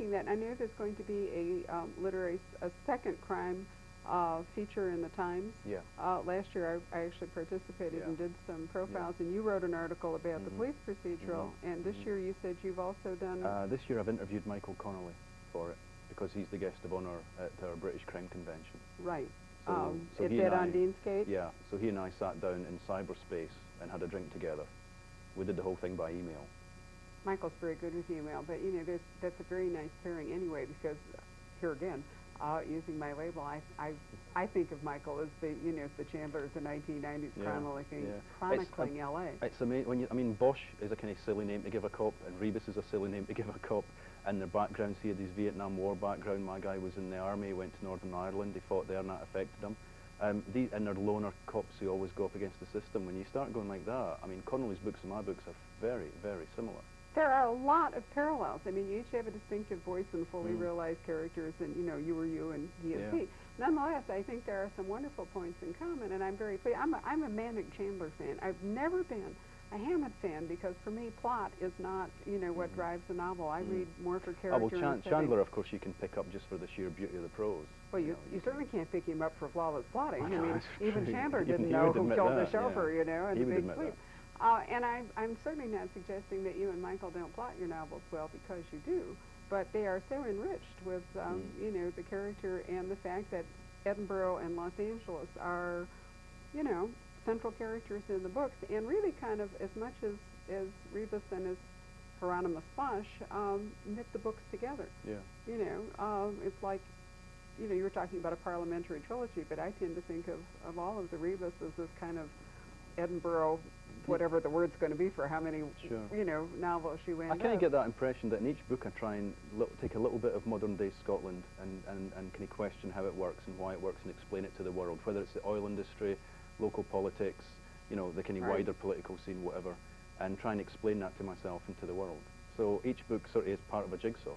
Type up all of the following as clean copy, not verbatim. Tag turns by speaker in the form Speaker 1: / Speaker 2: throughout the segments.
Speaker 1: reading that. I know there's going to be a second crime feature in the Times.
Speaker 2: Yeah.
Speaker 1: Last year I actually participated and did some profiles, and you wrote an article about the police procedural, and this year you said you've also done...
Speaker 2: this year I've interviewed Michael Connolly for it, because he's the guest of honour at our British Crime Convention.
Speaker 1: Right.
Speaker 2: So
Speaker 1: it's it on Deansgate?
Speaker 2: Yeah, so he and I sat down in cyberspace and had a drink together. We did the whole thing by email.
Speaker 1: Michael's very good with email, but you know, that's a very nice pairing anyway, because here again, using my label, I think of Michael as the, you know, the Chandler of the 1990s chronicling L.A.
Speaker 2: It's amazing. I mean, Bosch is a kind of silly name to give a cop, and Rebus is a silly name to give a cop, and their backgrounds, he had his Vietnam War background. My guy was in the army, went to Northern Ireland, he fought there and that affected him. And they're loner cops who always go up against the system. When you start going like that, I mean, Connolly's books and my books are very, very similar.
Speaker 1: There are a lot of parallels. I mean, you each have a distinctive voice and fully realized characters, and, you know, you were you and he is he. Nonetheless, I think there are some wonderful points in common, and I'm very pleased. I'm a manic Chandler fan. I've never been a Hammett fan, because for me, plot is not, you know, what drives the novel. I read more for character.
Speaker 2: Oh, well, Chandler, of course, you can pick up just for the sheer beauty of the prose.
Speaker 1: Well, you certainly can't pick him up for flawless plotting. I mean, even
Speaker 2: true.
Speaker 1: Chandler
Speaker 2: He
Speaker 1: didn't know who killed the
Speaker 2: that,
Speaker 1: chauffeur, you know, and the big sleep. And I'm certainly not suggesting that you and Michael don't plot your novels well, because you do, but they are so enriched with, you know, the character and the fact that Edinburgh and Los Angeles are, you know, central characters in the books, and really kind of as much as Rebus and as Hieronymus Bosch knit the books together.
Speaker 2: Yeah.
Speaker 1: You know, it's like, you know, you were talking about a parliamentary trilogy, but I tend to think of all of the Rebus as this kind of Edinburgh, whatever the word's going to be for how many, you know, novels you end up.
Speaker 2: I kind of get that impression that in each book I try and take a little bit of modern-day Scotland and kind of question how it works and why it works and explain it to the world, whether it's the oil industry, local politics, you know, the kind of wider political scene, whatever, and try and explain that to myself and to the world. So each book sort of is part of a jigsaw.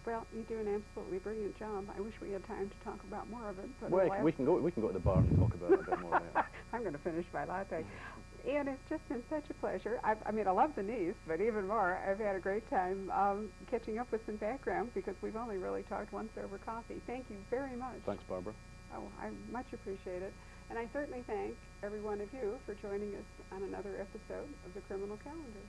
Speaker 1: Well, you do an absolutely brilliant job. I wish we had time to talk about more of it. But
Speaker 2: well, we can go to the bar and talk about it a bit more later.
Speaker 1: I'm going to finish my latte. And it's just been such a pleasure. I mean, I love Denise, but even more, I've had a great time catching up with some background, because we've only really talked once over coffee. Thank you very much.
Speaker 2: Thanks, Barbara.
Speaker 1: Oh, I much appreciate it. And I certainly thank every one of you for joining us on another episode of the Criminal Calendar.